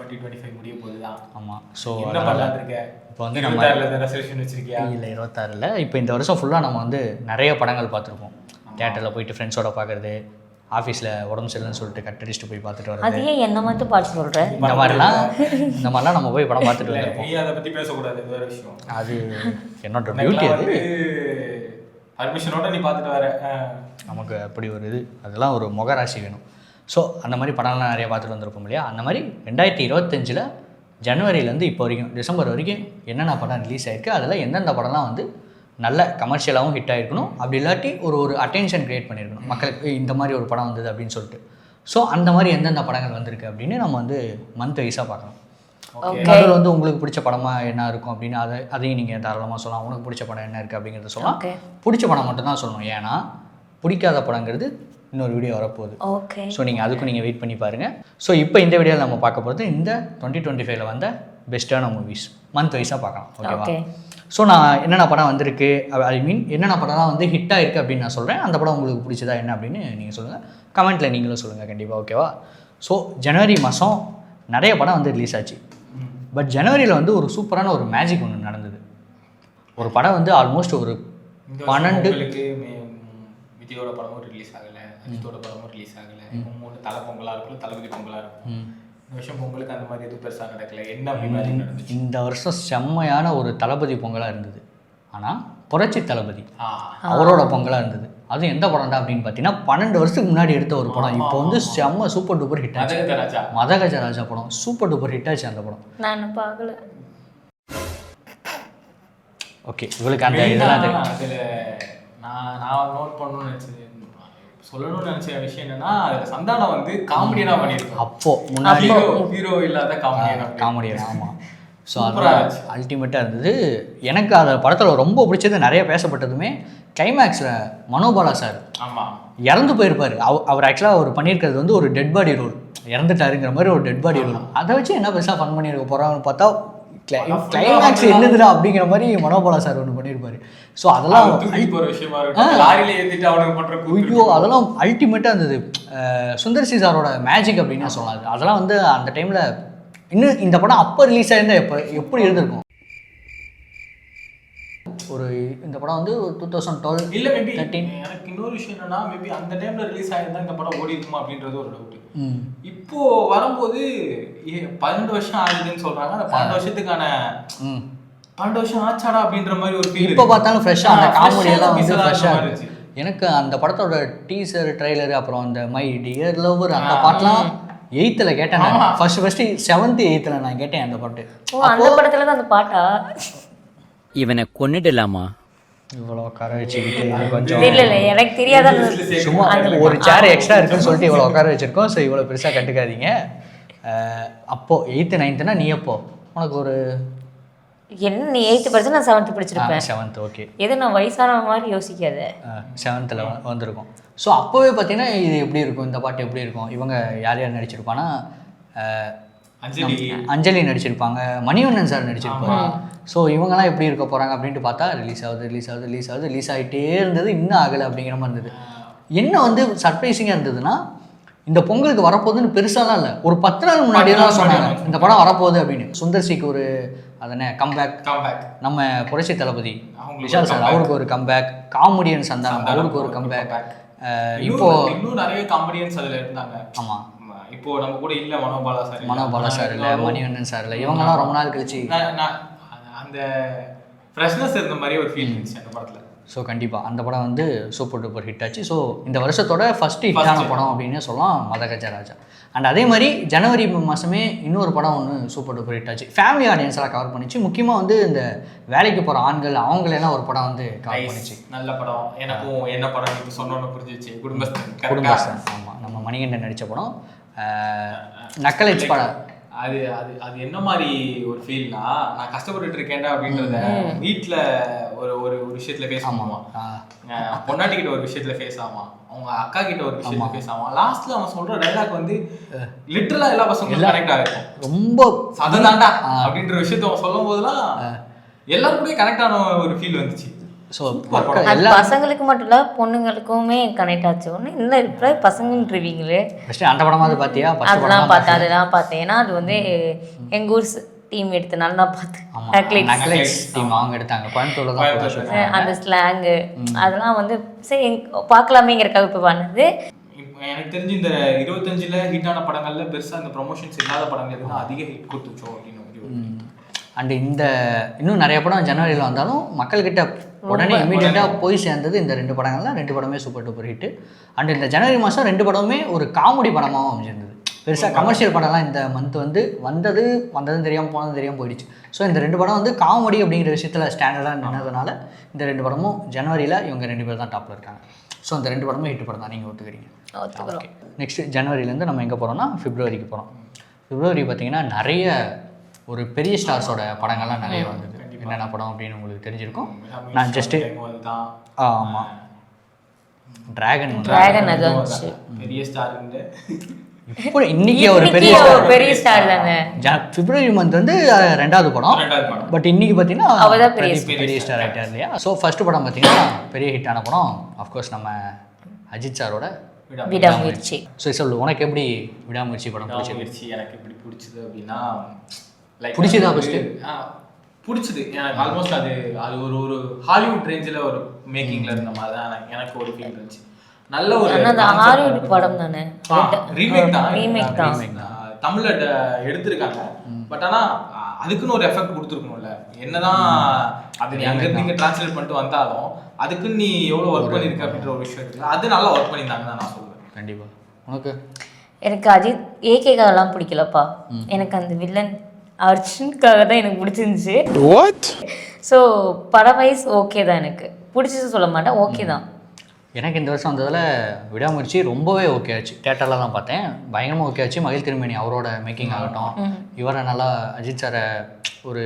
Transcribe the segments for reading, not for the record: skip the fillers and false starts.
2025 முடிய போகுதுதான். ஆமாம். ஸோ என்ன பண்ணலான்னு இருக்க? இப்போ வந்து நம்ம 26 ரெசல்யூஷன் வச்சிருக்கியா? இல்லை 26 இப்போ இந்த வருஷம் ஃபுல்லாக நம்ம வந்து நிறைய படங்கள் பார்த்துருப்போம். தியேட்டரில் போயிட்டு ஃப்ரெண்ட்ஸோட பார்க்குறது, ஆஃபீஸில் உடம்பு சரியில்லைன்னு சொல்லிட்டு கட்டடிச்சுட்டு போய் பார்த்துட்டு வர்றது. அது ஏன் என்ன மட்டும் பார்த்து சொல்கிறேன்? இந்த மாதிரிலாம் நம்ம போய் படம் பார்த்துட்டு வந்திருப்போம். நீ அதை பற்றி பேசக்கூடாது, வேற விஷயம். அது என்னோட பியூட்டி. அது பர்மிஷனோட நீ பார்த்துட்டு வர. நமக்கு அப்படி ஒரு இது, அதெல்லாம் ஒரு முகராசி வேணும். ஸோ அந்த மாதிரி படம்லாம் நிறைய பார்த்துட்டு வந்திருப்போம் இல்லையா. அந்த மாதிரி 2025 ஜனவரியிலேருந்து இப்போ வரைக்கும் டிசம்பர் வரைக்கும் என்னென்ன படம் ரிலீஸ் ஆகிருக்கு, அதில் எந்தெந்த படம்லாம் வந்து நல்ல கமர்ஷியலாகவும் ஹிட் ஆகிருக்கணும், அப்படி இல்லாட்டி ஒரு அட்டென்ஷன் க்ரியேட் பண்ணியிருக்கணும் மக்களுக்கு, இந்த மாதிரி ஒரு படம் வந்தது அப்படின்னு சொல்லிட்டு. ஸோ அந்த மாதிரி எந்தெந்த படங்கள் வந்திருக்கு அப்படின்னு நம்ம வந்து மந்த் வைஸாக பார்க்கலாம். அதில் வந்து உங்களுக்கு பிடிச்ச படமாக என்ன இருக்கும் அப்படின்னு அதையும் நீங்கள் தாராளமாக சொல்லலாம். உனக்கு பிடிச்ச படம் என்ன இருக்குது அப்படிங்கிறத சொல்லலாம். பிடிச்ச படம் மட்டும்தான் சொல்லணும், ஏன்னா பிடிக்காத படங்கிறது இன்னொரு வீடியோ வரப்போகுது. ஓகே. ஸோ நீங்கள் அதுக்கும் நீங்கள் வெயிட் பண்ணி பாருங்கள். ஸோ இப்போ இந்த வீடியோவில் நம்ம பார்க்க போகிறது இந்த 2025 வந்த பெஸ்ட்டான மூவிஸ் மந்த் வைஸாக பார்க்கலாம். ஓகேவா? ஸோ நான் என்னென்ன படம் வந்திருக்கு, ஐ மீன் என்னென்ன படம்லாம் வந்து ஹிட் ஆகிருக்கு அப்படின்னு நான் சொல்கிறேன். அந்த படம் உங்களுக்கு பிடிச்சதா என்ன அப்படின்னு நீங்கள் சொல்லுங்கள், கமெண்ட்டில் நீங்களும் சொல்லுங்கள் கண்டிப்பாக. ஓகேவா? ஸோ ஜனவரி மாதம் நிறைய படம் வந்து ரிலீஸ் ஆச்சு. பட் ஜனவரியில் வந்து ஒரு சூப்பரான ஒரு மேஜிக் ஒன்று நடந்தது. ஒரு படம் வந்து ஆல்மோஸ்ட் ஒரு 12 விஜயோட படமும் ரிலீஸ் ஆகலை, அஜித்தோட படமும் ரிலீஸ் ஆகலை. மூணு தலை பொங்கலாக இருக்கும், தளபதி பொங்கலாக இருக்கும். இந்த வருஷம் பொங்கலுக்கு அந்த மாதிரி எதுவும் பெருசாக நடக்கல. என்ன அப்படி நடந்துச்சு? இந்த வருஷம் செம்மையான ஒரு தளபதி பொங்கலாக இருந்தது. ஆனால் புரட்சி தளபதி அவரோட பொங்கலாக இருந்தது. அதுவும் எந்த படம் தான் அப்படின்னு பார்த்தீங்கன்னா 12 வருஷத்துக்கு முன்னாடி எடுத்த ஒரு படம் இப்போ வந்து செம்ம சூப்பர் டூப்பர் ஹிட் ஆச்சு. மதகஜராஜா படம் சூப்பர் டூப்பர் ஹிட் ஆச்சு. அந்த படம் நான் பார்க்கல. ஓகே, இவளுக்கு அந்த இதெல்லாம் அதில் நான் நோட் பண்ணணும்னு நினச்சது, சொல்லணும்னு நினச்ச விஷயம் என்னன்னா, அதில் சந்தானம் வந்து காமெடியனாக பண்ணியிருக்கோம். அப்போது முன்னாடி ஹீரோ இல்லாத காமெடியன். ஆமாம். ஸோ அதெல்லாம் அல்டிமேட்டாக இருந்தது. எனக்கு அந்த படத்தில் ரொம்ப பிடிச்சது, நிறைய பேசப்பட்டதுமே கிளைமேக்ஸில் மனோபாலா சார் இறந்து போயிருப்பார். அவர் ஆக்சுவலாக அவர் பண்ணியிருக்கிறது வந்து ஒரு டெட் பாடி ரோல், இறந்துட்டாருங்கிற மாதிரி ஒரு டெட் பாடி ரோல். அதை வச்சு என்ன பெருசாக ஃபன் பண்ணியிருக்க போகிறாங்கன்னு பார்த்தா கிளைமேக்ஸ் என்னதுடா அப்படிங்கிற மாதிரி மனோபாலா சார் ஒன்று பண்ணியிருப்பாரு. ஸோ அதெல்லாம் ஐயோ அதெல்லாம் அல்டிமேட்டாக இருந்தது. சுந்தர்சி சாரோட மேஜிக் அப்படின்னு சொல்லலாம். அதெல்லாம் வந்து அந்த டைமில் இன்னும் இந்த படம் அப்போ ரிலீஸ் ஆயிருந்தால் எப்படி இருந்திருக்கும். ஒரு இந்த படம் வந்து 2012 இல்லை மேபி 13. எனக்கு இன்னொரு விஷயம் என்னன்னா, மேபி அந்த டைமில் ரிலீஸ் ஆயிருந்தா இந்த படம் ஓடி இருக்குமா அப்படின்றது ஒரு டவுட். இப்போ வரும்போது 12 வருஷம் ஆகுதுன்னு சொல்றாங்க. அந்த 12 வருஷத்துக்கான 12 வருஷம் ஆச்சாடா அப்படின்ற மாதிரி ஒரு ஃபீல். இப்போ பார்த்தாலும் ஃப்ரெஷ்ஷாக அந்த காமெடி எல்லாம் வந்து ஃப்ரெஷ்ஷாக இருந்துச்சு. எனக்கு அந்த படத்தோட டீசர் ட்ரைலர் அப்புறம் அந்த மை டியர் லவர் அந்த பாட்டெலாம் 8th கேட்டேன். நான் ஃபர்ஸ்ட் 7th 8th நான் கேட்டேன் அந்த பாட்டு. அந்த படத்துல தான் அந்த பாட்டா? இவனை கொன்னிடலாமா? இவ்வளோ உட்கார வச்சுக்கிட்டு கொஞ்சம் இல்லை எனக்கு தெரியாத சும்மா ஒரு சேர் எக்ஸ்ட்ரா இருக்குன்னு சொல்லிட்டு இவ்வளோ உட்கார வச்சுருக்கோம். ஸோ இவ்வளோ பெருசாக கட்டுக்காதீங்க. அப்போது 8th 9th நீ எப்போ உனக்கு ஒரு என்ன, நீ 8th படிச்சு நான் 7th படிச்சிருப்பேன். 7th okay. எது நான் வயசான மாதிரி யோசிக்காத. 7th வந்திருக்கும். ஸோ அப்போவே பார்த்தீங்கன்னா இது எப்படி இருக்கும், இந்த பாட்டு எப்படி இருக்கும், இவங்க யார் யார் நடிச்சிருப்பானா, அஞ்சலி நடிச்சிருப்பாங்க, மணிவண்ணன் சார் நடிச்சிருப்பாங்க. ஸோ இவங்கெல்லாம் எப்படி இருக்க போகிறாங்க அப்படின்ட்டு பார்த்தா ரிலீஸ் ஆகிட்டே இருந்தது, இன்னும் ஆகலை அப்படிங்கிற மாதிரி இருந்தது. என்ன வந்து சர்ப்ரைசிங்காக இருந்ததுன்னா, இந்த பொங்கலுக்கு வரப்போகுதுன்னு பெருசாலாம் இல்லை, ஒரு 10 நாள் முன்னாடியெல்லாம் சொன்னாங்க இந்த படம் வரப்போகுது அப்படின்னு. சுந்தர்சிக்கு ஒரு அதனே கம்பேக், நம்ம புரட்சி தளபதி விஷால் சார் அவருக்கு ஒரு கம்பேக், காமெடியன் சந்தானம் அவருக்கு ஒரு கம்பேக். இப்போ இன்னும் நிறைய காமெடியன்ஸ் அதில் இருந்தாங்க. ஆமாம், இப்போ நம்ம கூட இல்லை மனோபாலா சார் இல்லை, மணிவண்ணன் சார் இல்லை, இவங்கெல்லாம் ரொம்ப நாள் கழிச்சு அந்த ஃப்ரெஷ்னஸ் இருந்த மாதிரி ஒரு ஃபீல் இருந்துச்சு அந்த படத்தில். ஸோ கண்டிப்பாக அந்த படம் வந்து சூப்பர் டூப்பர் ஹிட் ஆச்சு. ஸோ இந்த வருஷத்தோட ஃபஸ்ட்டு ஹிட்டான படம் அப்படின்னு சொல்லலாம் மதகஜராஜா. அண்ட் அதே மாதிரி ஜனவரி மாதமே இன்னொரு படம் ஒன்று சூப்பர் டூப்பர் ஹிட் ஆச்சு, ஃபேமிலி ஆடியன்ஸெல்லாம் கவர் பண்ணிச்சு. முக்கியமாக வந்து இந்த வேலைக்கு போகிற ஆண்கள் அவங்களெல்லாம் ஒரு படம் வந்து கவர் பண்ணிச்சு. நல்ல படம். எனக்கும் என்ன படம் இப்போ சொன்னோன்னு புரிஞ்சிச்சு, குடும்பஸ்தன். ஆமாம், நம்ம மணிகண்டன் நடித்த படம் நக்கலைட்ஸ் படம். அது அது அது என்ன மாதிரி ஒரு ஃபீல்னா, நான் கஷ்டப்பட்டுட்டு இருக்கேன்டா அப்படின்றத வீட்டில் ஒரு ஒரு விஷயத்துல ஃபேஸ் ஆமாம், பொண்டாட்டிக்கிட்ட ஒரு விஷயத்துல ஃபேஸ் ஆமாம், அவங்க அக்கா கிட்ட ஒரு விஷயத்துல ஃபேஸ் ஆமாம். லாஸ்ட்ல அவன் சொல்ற டைலாக் வந்து லிட்டரலா எல்லா பசங்களும் கனெக்ட் ஆகிருக்கும். ரொம்ப அதுதான்டா அப்படின்ற விஷயத்த அவன் சொல்லும் போதெல்லாம் எல்லாரும் கூட கனெக்ட் ஆன ஒரு ஃபீல் வந்துச்சு. ஸோ அது பசங்களுக்கு மட்டும் இல்லை பொண்ணுங்களுக்குமே கனெக்ட் ஆச்சு. ஒன்று இல்லை இப்போ பசங்கன்றீங்களே, ஃபஸ்ட்டு அந்த படமாவது பார்த்தியா? அதெல்லாம் பார்த்தேன், அதெல்லாம் பார்த்தேன். ஏன்னா அது வந்து எங்கள் ஊர் டீம் எடுத்து நல்லா பார்த்தேன். நக்லைட்ஸ் டீம் அவங்க எடுத்தாங்க, கோயம்புத்தூர்ல தான். அந்த ஸ்லாங்கு அதெல்லாம் வந்து சரி பார்க்கலாமேங்கிறக்காக இப்போ பண்ணது. எனக்கு தெரிஞ்சு இந்த 25ல் ஹிட்டான படங்கள்ல பெருசாக இந்த ப்ரொமோஷன்ஸ் இல்லாத படங்களுக்கு தான் அதிக ஹிட் கொடுத்துச்சோம் அப்படின்னு. அண்டு இந்த இன்னும் நிறைய படம் ஜனவரியில் வந்தாலும் மக்கள்கிட்ட உடனே இமீடியட்டாக போய் சேர்ந்தது இந்த 2 படங்கள்ல. 2 படமே சூப்பர் டூப்பர் ஹிட்டு. அண்டு இந்த ஜனவரி மாதம் 2 படமே ஒரு காமெடி படமாகவும் அமைஞ்சிருந்தது. பெருசாக கமர்ஷியல் படம்லாம் இந்த மந்த் வந்து வந்ததும் தெரியாமல் போனதும் தெரியாமல் போயிடுச்சு. ஸோ இந்த 2 படம் வந்து காமெடி அப்படிங்கிற விஷயத்தில் ஸ்டாண்டர்டாக நின்னதுனால இந்த 2 படமும் ஜனவரியில் இவங்க 2 பேர் தான் டாப்பில் இருக்காங்க. ஸோ அந்த 2 படமும் ஹிட் படம் தான், நீங்கள் ஒத்துக்கிறீங்க. ஓகே, நெக்ஸ்ட் ஜனவரியிலேருந்து நம்ம எங்கே போகிறோம்னா பிப்ரவரிக்கு போகிறோம். பிப்ரவரி பார்த்திங்கன்னா நிறைய ஒரு பெரிய ஸ்டார்ஸோட படங்கள்லாம் நிறைய வந்தது. என்னென்ன படம் அப்படின்னு உங்களுக்கு தெரிஞ்சிருக்கும். நான் ஜஸ்ட்டு ஆமாம் டிராகன் அது வந்துச்சு. பெரிய ஸ்டார் இப்போ இன்னைக்கு ஒரு பெரிய ஸ்டார் தானே. பிப்ரவரி மந்த் வந்து 2வது படம். பட் இன்னைக்கு பார்த்தீங்கன்னா அவதான் பெரிய ஸ்டார் ஆகிட்டார் இல்லையா. ஸோ ஃபர்ஸ்ட் படம் பார்த்தீங்கன்னா பெரிய ஹிட்டான படம் அஃப்கோர்ஸ் நம்ம அஜித் சாரோட விடாமுயற்சி. ஸோ சொல்லு, உனக்கு எப்படி விடாமுயற்சி படம் பிடிச்சிருச்சு? எனக்கு எப்படி பிடிச்சது அப்படின்னா பிடிச்சதா ஃபர்ஸ்ட்டு பிடிச்சது எனக்கு ஆல்மோஸ்ட் அது ஒரு ஹாலிவுட் ரேஞ்சில் ஒரு மேக்கிங்கில் இருந்த மாதிரி தான் எனக்கு ஒரு ஃபீல் இருந்துச்சு. நல்ல ஒரு ஹாலிவுட் படம் தானே, ரீமேக் தான் தமிழ்ல எடுத்திருக்காங்க. பட் ஆனால் அதுக்குன்னு ஒரு எஃபெக்ட் கொடுத்துருக்கணும்ல. என்னதான் அது நீ அங்கேருந்து நீங்கள் டிரான்ஸ்லேட் பண்ணிட்டு வந்தாலும் அதுக்குன்னு நீ எவ்வளோ ஒர்க் பண்ணியிருக்க அப்படின்ற ஒரு விஷயம் இருக்குல்ல, அது நல்லா ஒர்க் பண்ணியிருந்தாங்க தான் நான் சொல்லுவேன். கண்டிப்பாக. உனக்கு? எனக்கு அஜித் ஏகேகாவெல்லாம் பிடிக்கலப்பா. எனக்கு அந்த வில்லன் அர்ஜுனுக்காக தான் எனக்கு பிடிச்சிருந்துச்சு. ஸோ படம் வைஸ் ஓகே தான், எனக்கு பிடிச்சது சொல்ல மாட்டேன், ஓகே தான். எனக்கு இந்த வருஷம் வந்ததில் விடாமுயற்சி ரொம்பவே ஓகே ஆச்சு. தேட்டரில் தான் பார்த்தேன், பயங்கரமாக ஓகே ஆச்சு. மகிழ் திருமேனி அவரோட மேக்கிங் ஆகட்டும், இவரை நல்லா அஜித் சாரை ஒரு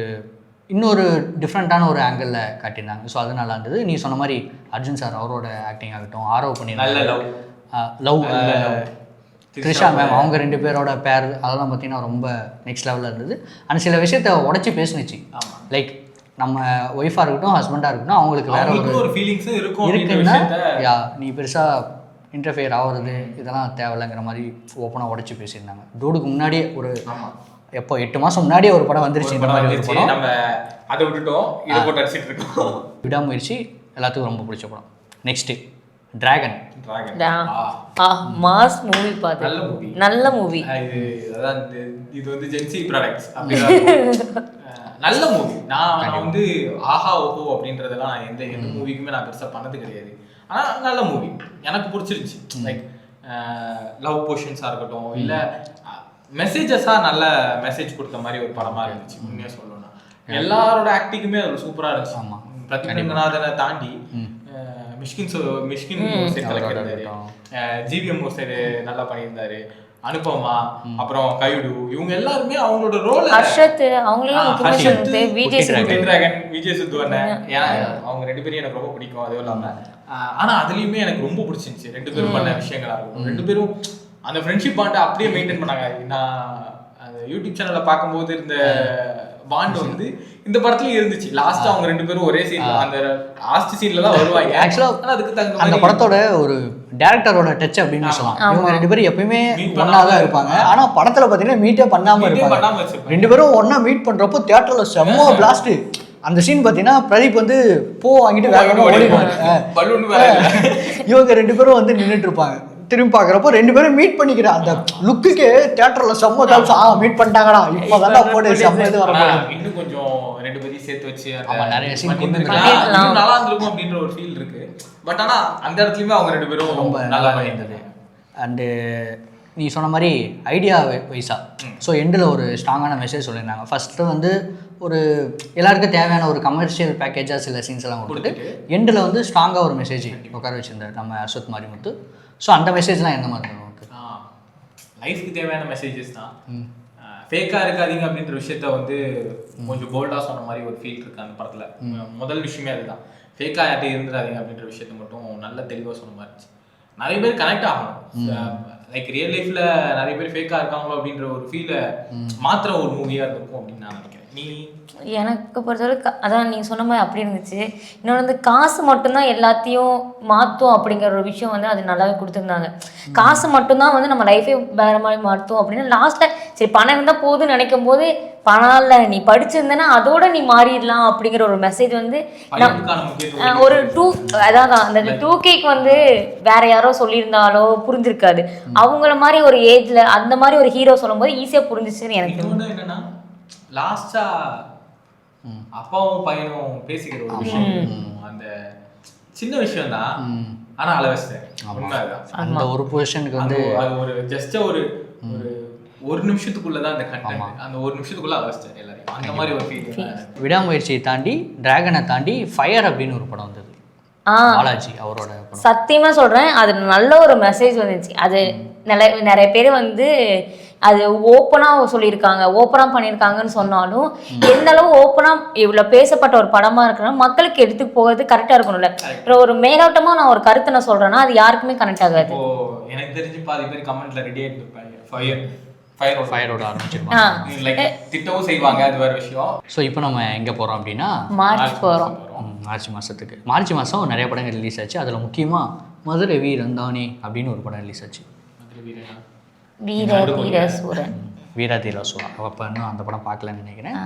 இன்னொரு டிஃப்ரெண்ட்டான ஒரு ஆங்கிளில் காட்டியிருந்தாங்க. ஸோ அது நல்லா இருந்தது. நீ சொன்ன மாதிரி அர்ஜுன் சார் அவரோட ஆக்டிங் ஆகட்டும், ஆரவ் பண்ணியிருந்தாங்க. லவ் த்ரிஷா மேம் அவங்க 2 பேரோட பேர் அதெல்லாம் பார்த்தீங்கன்னா ரொம்ப நெக்ஸ்ட் லெவலில் இருந்தது. ஆனால் சில விஷயத்த உடச்சி பேசுனுச்சு. லைக் நம்ம ஒய்ஃபாக இருக்கட்டும் ஹஸ்பண்டாக இருக்கட்டும் அவங்களுக்கு வேற ஒரு ஃபீலிங்ஸ் இருக்குன்னா நீ பெருசாக இன்டர்ஃபியர் ஆகிறது இதெல்லாம் தேவையில்லைங்கிற மாதிரி ஓப்பனாக உடச்சி பேசியிருந்தாங்க. டூடுக்கு முன்னாடியே ஒரு எப்போ 8 மாதம் முன்னாடியே ஒரு படம் வந்துருச்சு. இந்த மாதிரி ஒரு படம் நம்ம அதை விட்டுட்டோம், இதை போட்டு அடிச்சிட்டு இருக்கோம். விடாமுயற்சி எல்லாத்துக்கும் ரொம்ப பிடிச்ச படம். Next dragon. மாஸ் மூவி பார்த்து நல்ல மூவி. இது வந்து ஜென்சி ப்ராடக்ட்ஸ் நல்ல மூவி. நான் வந்து ஆஹா ஓஹோ அப்படின்றதெல்லாம் எந்த மூவிக்குமே நான் பெருசாக பண்ணது கிடையாது. ஆனால் நல்ல மூவி எனக்கு பிடிச்சிருந்துச்சு. லைக் லவ் போர்ஷன்ஸாக இருக்கட்டும், இல்லை மெசேஜஸாக நல்ல மெசேஜ் கொடுத்த மாதிரி ஒரு படமாக இருந்துச்சு. உண்மையாக சொல்லணும்னா எல்லாரோட ஆக்டிங்குமே அது சூப்பராக இருந்துச்சு. ஆமாம், பிரதிபநாதனை தாண்டி மிஷ்கின் ஒரு சைடு கலக்கிருந்தாரு, ஜிவிஎம் ஒரு சைடு நல்லா பண்ணியிருந்தாரு, அனுபமா, அப்புறம் கைடு, இவங்க எல்லாருமே அவங்களோட ரோல். ஹர்ஷத் அவங்களெல்லாம் விஜய் சித்துவன், ஏன்னா அவங்க 2 பேரும் எனக்கு ரொம்ப பிடிக்கும். அதுவும் இல்லாம ஆனா அதுலயுமே எனக்கு ரொம்ப பிடிச்சிருந்துச்சு 2 பேரும் பண்ண விஷயங்களா இருக்கும். 2 பேரும் அந்த ஃப்ரெண்ட்ஷிப் பாண்டை அப்படியே மெயின்டைன் பண்ணாங்க. நான் அந்த யூடியூப் சேனல்ல பார்க்கும்போது இருந்த பாண்ட் வந்து இந்த படத்துலயும் இருந்துச்சு. லாஸ்ட் அவங்க 2 பேரும் ஒரே சீன், அந்த லாஸ்ட் சீன்ல தான் வருவாங்க. ஆக்சுவலா அதுக்கு தகுந்த அந்த படத்தோட ஒரு டைரக்டரோட டச் அப்படின்னு சொல்லலாம். இவங்க 2 பேரும் எப்பயுமே ஒண்ணா தான் இருப்பாங்க. ஆனா படத்துல பாத்தீங்கன்னா மீட்டே பண்ணாம இருப்பாங்க. 2 பேரும் ஒண்ணா மீட் பண்றப்போ தியேட்டர்ல செம்ம பிளாஸ்ட். அந்த சீன் பாத்தீங்கன்னா பிரதீப் வந்து போ வாங்கிட்டு வேகமா ஓடிடுவாங்க. இவங்க 2 பேரும் வந்து நின்றுட்டு இருப்பாங்க. திரும்பி பார்க்குறப்போ 2 பேரும் மீட் பண்ணிக்கிற அந்த லுக்குக்கு தியேட்டர்ல செம்ம கால்ஸ் மீட் பண்ணிட்டாங்கடா இப்போதான் போட்டு செம்ம இது வர இன்னும் கொஞ்சம் 2 பேரையும் சேர்த்து வச்சு நிறைய சீன் நல்லா இருந்திருக்கும் அப்படின்ற ஒரு ஃபீல் இருக்கு. பட் ஆனா அந்த இடத்துலயுமே அவங்க 2 பேரும் ரொம்ப நல்லா இருந்தது. அண்டு நீ சொன்ன மாதிரி ஐடியா வைஸா ஸோ எண்டில் ஒரு ஸ்ட்ராங்கான மெசேஜ் சொல்லியிருந்தாங்க. ஃபஸ்ட்டு வந்து ஒரு எல்லாருக்கும் தேவையான ஒரு கமர்ஷியல் பேக்கேஜாக சில சீன்ஸ் எல்லாம் கொடுத்துட்டு எண்டில் வந்து ஸ்ட்ராங்காக ஒரு மெசேஜ் உட்கார வச்சுருந்தார் நம்ம அஸ்வத் மாரிமுத்து. ஸோ அந்த மெசேஜ்லாம் எந்த மாதிரி இருக்கும்? லைஃப்க்கு தேவையான மெசேஜஸ் தான். ஃபேக்காக இருக்காதீங்க அப்படின்ற விஷயத்த வந்து கொஞ்சம் போல்டாக சொன்ன மாதிரி ஒரு ஃபீல் இருக்குது அந்த படத்தில். முதல் விஷயமே அதுதான், ஃபேக்காக யார்கிட்ட இருந்துடாதீங்க அப்படின்ற விஷயத்த மட்டும் நல்ல தெளிவாக சொன்ன மாதிரி இருந்துச்சு. நிறைய பேர் கனெக்ட் ஆகணும். லைக் ரியல் லைஃப்பில் நிறைய பேர் ஃபேக்காக இருக்காங்களோ அப்படின்ற ஒரு ஃபீலை மாத்திர ஒரு மூவியாக இருக்கும் அப்படின்னு நான் நினைக்கிறேன். நீ எனக்கு பொறுத்தவரை அதான் நீங்கள் சொன்ன மாதிரி அப்படி இருந்துச்சு. இன்னொன்று வந்து காசு மட்டும்தான் எல்லாத்தையும் மாற்றும் அப்படிங்கிற ஒரு விஷயம் வந்து அது நல்லாவே கொடுத்துருந்தாங்க. காசு மட்டும்தான் வந்து நம்ம லைஃபே வேறு மாதிரி மாற்றும் அப்படின்னு லாஸ்ட்டில் சரி பணம் இருந்தால் போதுன்னு நினைக்கும் போது பணம் இல்லை நீ படிச்சிருந்தேன்னா அதோட நீ மாறிடலாம் அப்படிங்கிற ஒரு மெசேஜ் வந்து ஒரு அதான் அந்த 2Kக்கு வந்து வேற யாரோ சொல்லியிருந்தாலோ புரிஞ்சிருக்காது. அவங்கள மாதிரி ஒரு ஏஜ்ல அந்த மாதிரி ஒரு ஹீரோ சொல்லும் போது ஈஸியாக புரிஞ்சிச்சுன்னு எனக்கு என்னன்னா லாஸ்டா அப்பாவும் பையனும் பேசிக்கிற ஒரு விஷயம், அந்த சின்ன விஷயம் தான், ஆனா அளவஸ்தேன் அந்த ஒரு பொசிஷனுக்கு வந்து அது ஒரு ஜஸ்ட் ஒரு நிமிஷத்துக்குள்ளதான் அந்த கண்டென்ட், அந்த ஒரு நிமிஷத்துக்குள்ள அளவஸ்தேன் எல்லாரையும். அந்த மாதிரி ஒரு ஃபீல். விடாமுயற்சியை தாண்டி டிராகனை தாண்டி ஃபயர் அப்படின்னு ஒரு படம் வந்தது, பாலாஜி அவரோட படம். சத்தியமா சொல்றேன், அது நல்ல ஒரு மெசேஜ் வந்துச்சு. அது நிறைய பேர் வந்து அது ஓப்பனாக சொல்லியிருக்காங்க, ஓப்பனாக பண்ணியிருக்காங்கன்னு சொன்னாலும் எந்த அளவு ஓப்பனாக இவ்வளோ பேசப்பட்ட ஒரு படமாக இருக்குன்னா மக்களுக்கு எடுத்து போகிறது கரெக்டாக இருக்கணும்ல. ஒரு மேலோட்டமாக நான் ஒரு கருத்தை நான் சொல்கிறேன்னா அது யாருக்குமே கனெக்ட் ஆகாது. எனக்கு தெரிஞ்சு பாதி பேர் கமெண்ட்ல ரெடி ஆகிட்டு ஃபயரோட ஆரம்பிச்சிருப்பாங்க, திட்டவும் செய்வாங்க, அது வேறு விஷயம். ஸோ இப்போ நம்ம எங்கே போகிறோம் அப்படின்னா மார்ச் போகிறோம். மார்ச் மாதத்துக்கு. மார்ச் மாதம் நிறைய படங்கள் ரிலீஸ் ஆச்சு. அதில் முக்கியமாக மதுரை வீரந்தானே அப்படின்னு ஒரு படம் ரிலீஸ் ஆச்சு. வீரதீரசூரன். வீரதீரசூரன் அப்போ இன்னும் அந்த படம் பார்க்கலன்னு நினைக்கிறேன்.